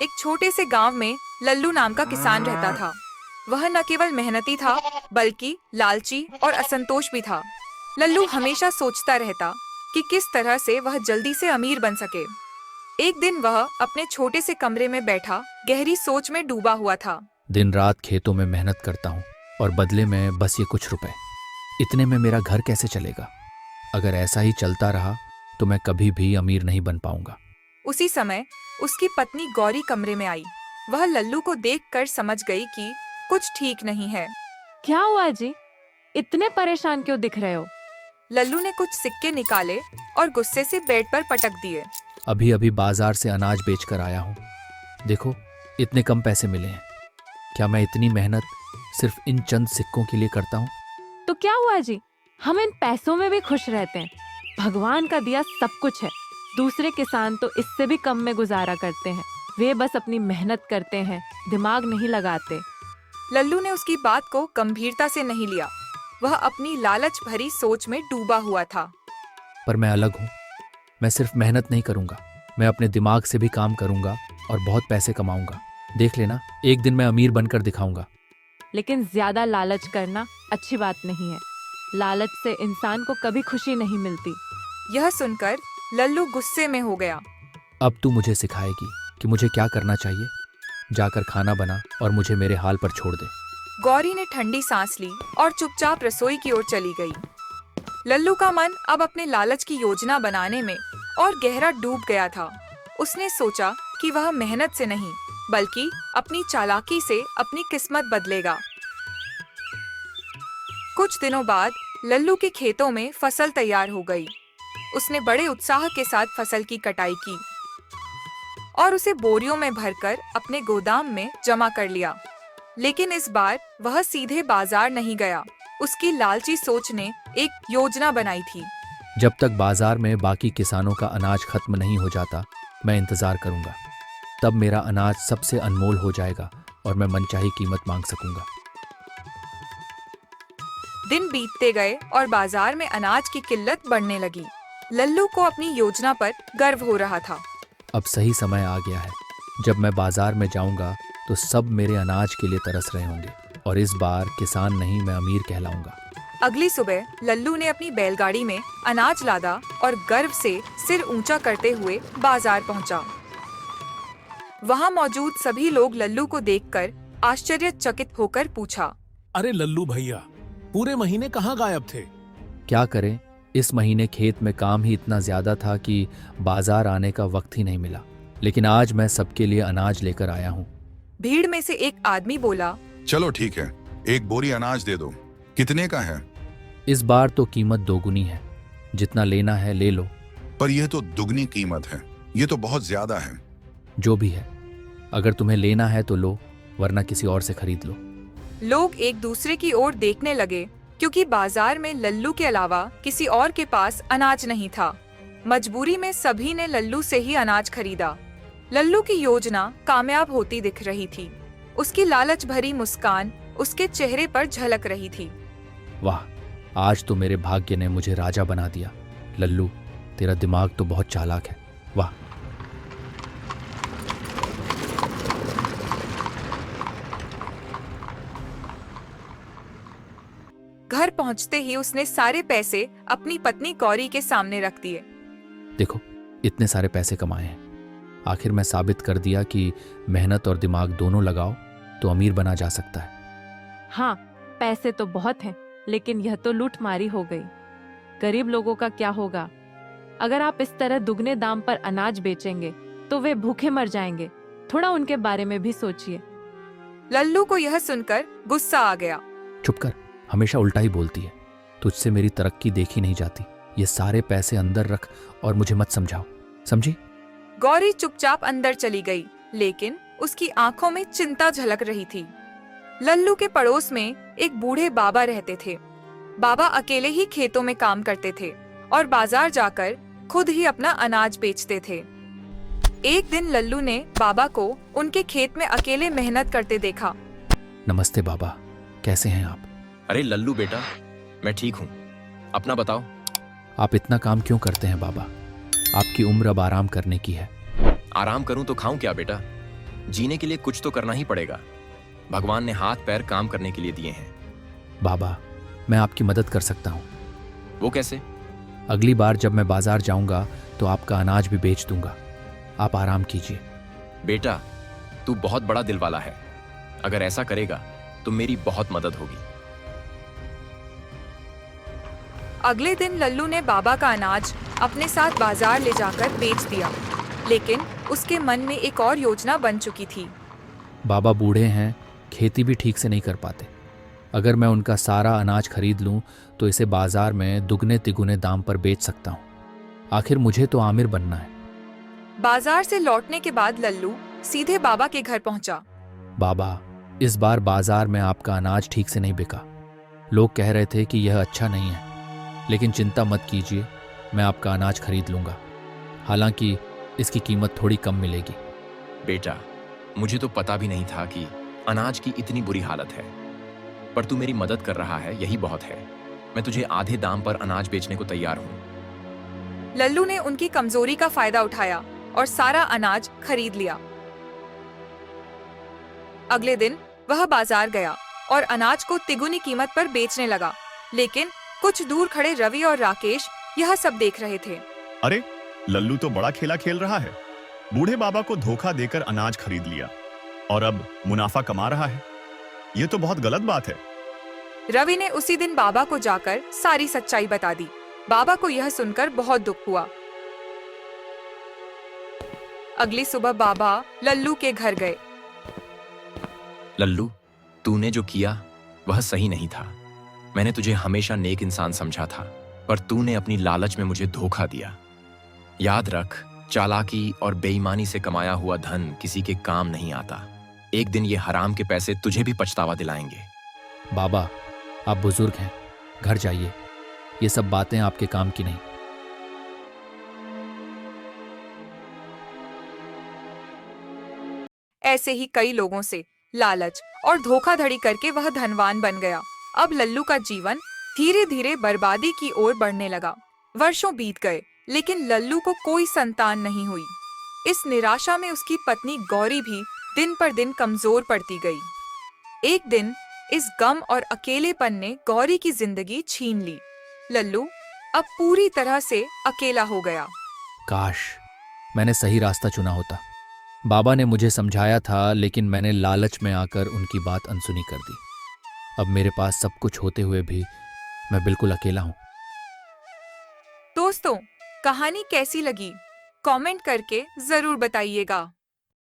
एक छोटे से गांव में लल्लू नाम का किसान रहता था। वह न केवल मेहनती था बल्कि लालची और असंतोष भी था। लल्लू हमेशा सोचता रहता कि किस तरह से वह जल्दी से अमीर बन सके। एक दिन वह अपने छोटे से कमरे में बैठा गहरी सोच में डूबा हुआ था। दिन रात खेतों में मेहनत करता हूँ और बदले में बस ये कुछ रुपए। इतने में मेरा घर कैसे चलेगा? अगर ऐसा ही चलता रहा तो मैं कभी भी अमीर नहीं बन पाऊंगा। उसी समय उसकी पत्नी गौरी कमरे में आई। वह लल्लू को देखकर समझ गई कि कुछ ठीक नहीं है। क्या हुआ जी? इतने परेशान क्यों दिख रहे हो? लल्लू ने कुछ सिक्के निकाले और गुस्से से बेड पर पटक दिए। अभी अभी बाजार से अनाज बेचकर आया हूँ। देखो, इतने कम पैसे मिले हैं। क्या मैं इतनी मेहनत सिर्फ इन चंद सिक्कों के लिए करता हूँ? तो क्या हुआ जी? हम इन पैसों में भी खुश रहते हैं। भगवान का दिया सब कुछ है। दूसरे किसान तो इससे भी कम में गुजारा करते हैं। वे बस अपनी मेहनत करते हैं, दिमाग नहीं लगाते। लल्लू ने उसकी बात को गंभीरता से नहीं लिया। वह अपनी लालच भरी सोच में डूबा हुआ था। पर मैं अलग हूँ। मैं सिर्फ मेहनत नहीं करूँगा, मैं अपने दिमाग से भी काम करूँगा और बहुत पैसे कमाऊँगा। देख लेना, एक दिन मैं अमीर बनकर दिखाऊंगा। लेकिन ज्यादा लालच करना अच्छी बात नहीं है। लालच से इंसान को कभी खुशी नहीं मिलती। यह सुनकर लल्लू गुस्से में हो गया। अब तू मुझे सिखाएगी कि मुझे क्या करना चाहिए। जाकर खाना बना और मुझे मेरे हाल पर छोड़ दे। गौरी ने ठंडी सांस ली और चुपचाप रसोई की ओर चली गई। लल्लू का मन अब अपने लालच की योजना बनाने में और गहरा डूब गया था। उसने सोचा कि वह मेहनत से नहीं बल्कि अपनी चालाकी से अपनी किस्मत बदलेगा। कुछ दिनों बाद लल्लू के खेतों में फसल तैयार हो गई। उसने बड़े उत्साह के साथ फसल की कटाई की और उसे बोरियों में भरकर अपने गोदाम में जमा कर लिया। लेकिन इस बार वह सीधे बाजार नहीं गया। उसकी लालची सोच ने एक योजना बनाई थी। जब तक बाजार में बाकी किसानों का अनाज खत्म नहीं हो जाता, मैं इंतजार करूंगा। तब मेरा अनाज सबसे अनमोल हो जाएगा और मैं मनचाही कीमत मांग सकूंगा। दिन बीतते गए और बाजार में अनाज की किल्लत बढ़ने लगी। लल्लू को अपनी योजना पर गर्व हो रहा था। अब सही समय आ गया है। जब मैं बाजार में जाऊंगा तो सब मेरे अनाज के लिए तरस रहे होंगे और इस बार किसान नहीं, मैं अमीर कहलाऊंगा। अगली सुबह लल्लू ने अपनी बैलगाड़ी में अनाज लादा और गर्व से सिर ऊंचा करते हुए बाजार पहुंचा। वहां मौजूद सभी लोग लल्लू को देखकर आश्चर्यचकित होकर पूछा, अरे लल्लू भैया, पूरे महीने कहाँ गायब थे? क्या करें, इस महीने खेत में काम ही इतना ज्यादा था कि बाजार आने का वक्त ही नहीं मिला। लेकिन आज मैं सबके लिए अनाज लेकर आया हूँ। भीड़ में से एक आदमी बोला, चलो ठीक है, एक बोरी अनाज दे दो। कितने का है? इस बार तो कीमत दोगुनी है। जितना लेना है ले लो। पर यह तो दुगनी कीमत है, ये तो बहुत ज्यादा है। जो भी है, अगर तुम्हें लेना है तो लो, वरना किसी और से खरीद लो। लोग एक दूसरे की ओर देखने लगे क्योंकि बाजार में लल्लू के अलावा किसी और के पास अनाज नहीं था। मजबूरी में सभी ने लल्लू से ही अनाज खरीदा। लल्लू की योजना कामयाब होती दिख रही थी। उसकी लालच भरी मुस्कान उसके चेहरे पर झलक रही थी। वाह, आज तो मेरे भाग्य ने मुझे राजा बना दिया। लल्लू, तेरा दिमाग तो बहुत चालाक है। वाह। घर पहुंचते ही उसने सारे पैसे अपनी पत्नी गौरी के सामने रख दिए। देखो, इतने सारे पैसे कमाए हैं। आखिर मैं साबित कर दिया कि मेहनत और दिमाग दोनों लगाओ तो अमीर बना जा सकता है। हाँ, पैसे तो बहुत हैं, लेकिन यह तो लूटमारी हो गई। गरीब लोगों का क्या होगा? अगर आप इस तरह दुगने दाम पर अनाज बेचेंगे तो वे भूखे मर जाएंगे। थोड़ा उनके बारे में भी सोचिए। लल्लू को यह सुनकर गुस्सा आ गया। चुप कर, हमेशा उल्टा ही बोलती है। तुझसे मेरी तरक्की देखी नहीं जाती। ये सारे पैसे अंदर रख और मुझे मत समझाओ, समझी? गौरी चुपचाप अंदर चली गई, लेकिन उसकी आंखों में चिंता झलक रही थी। लल्लू के पड़ोस में एक बूढ़े बाबा रहते थे। बाबा अकेले ही खेतों में काम करते थे और बाजार जाकर खुद ही अपना अनाज बेचते थे। एक दिन लल्लू ने बाबा को उनके खेत में अकेले मेहनत करते देखा। नमस्ते बाबा, कैसे हैं आप? अरे लल्लू बेटा, मैं ठीक हूँ। अपना बताओ। आप इतना काम क्यों करते हैं बाबा? आपकी उम्र अब आराम करने की है। आराम करूँ तो खाऊं क्या बेटा? जीने के लिए कुछ तो करना ही पड़ेगा। भगवान ने हाथ पैर काम करने के लिए दिए हैं। बाबा, मैं आपकी मदद कर सकता हूँ। वो कैसे? अगली बार जब मैं बाजार जाऊंगा तो आपका अनाज भी बेच दूंगा। आप आराम कीजिए। बेटा, तू बहुत बड़ा दिल वाला है। अगर ऐसा करेगा तो मेरी बहुत मदद होगी। अगले दिन लल्लू ने बाबा का अनाज अपने साथ बाजार ले जाकर बेच दिया, लेकिन उसके मन में एक और योजना बन चुकी थी। बाबा बूढ़े हैं, खेती भी ठीक से नहीं कर पाते। अगर मैं उनका सारा अनाज खरीद लूं तो इसे बाजार में दुगने तिगुने दाम पर बेच सकता हूं। आखिर मुझे तो आमिर बनना है। बाजार से लौटने के बाद लल्लू सीधे बाबा के घर पहुंचा। बाबा, इस बार बाजार में आपका अनाज ठीक से नहीं बिका। लोग कह रहे थे कि यह अच्छा नहीं है, लेकिन चिंता मत कीजिए, मैं आपका अनाज खरीद लूंगा। हालांकि इसकी कीमत थोड़ी कम मिलेगी। बेटा, मुझे तो पता भी नहीं था कि अनाज की इतनी बुरी हालत है, पर तू मेरी मदद कर रहा है, यही बहुत है। मैं तुझे आधे दाम पर अनाज बेचने को तैयार हूं। लल्लू ने उनकी कमजोरी का फायदा उठाया और सारा अनाज खरीद लिया। अगले दिन वह बाजार गया और अनाज को तिगुनी कीमत पर बेचने लगा, लेकिन कुछ दूर खड़े रवि और राकेश यह सब देख रहे थे। अरे, लल्लू तो बड़ा खेला खेल रहा है। बूढ़े बाबा को धोखा देकर अनाज खरीद लिया और अब मुनाफा कमा रहा है। यह तो बहुत गलत बात है। रवि ने उसी दिन बाबा को जाकर सारी सच्चाई बता दी। बाबा को यह सुनकर बहुत दुख हुआ। अगली सुबह बाबा लल्लू के घर गए। लल्लू, तूने जो किया वह सही नहीं था। मैंने तुझे हमेशा नेक इंसान समझा था, पर तूने अपनी लालच में मुझे धोखा दिया। याद रख, चालाकी और बेईमानी से कमाया हुआ धन किसी के काम नहीं आता। एक दिन ये हराम के पैसे तुझे भी पछतावा दिलाएंगे। बाबा, आप बुजुर्ग हैं, घर जाइए। ये सब बातें आपके काम की नहीं। ऐसे ही कई लोगों से लालच और धोखाधड़ी करके वह धनवान बन गया। अब लल्लू का जीवन धीरे धीरे बर्बादी की ओर बढ़ने लगा। वर्षों बीत गए, लेकिन लल्लू को कोई संतान नहीं हुई। इस निराशा में उसकी पत्नी गौरी भी दिन पर दिन कमजोर पड़ती गई। एक दिन इस गम और अकेलेपन ने गौरी की जिंदगी छीन ली। लल्लू अब पूरी तरह से अकेला हो गया। काश मैंने सही रास्ता चुना होता। बाबा ने मुझे समझाया था, लेकिन मैंने लालच में आकर उनकी बात अनसुनी कर दी। अब मेरे पास सब कुछ होते हुए भी मैं बिल्कुल अकेला हूं। दोस्तों, कहानी कैसी लगी? कमेंट करके जरूर बताइएगा।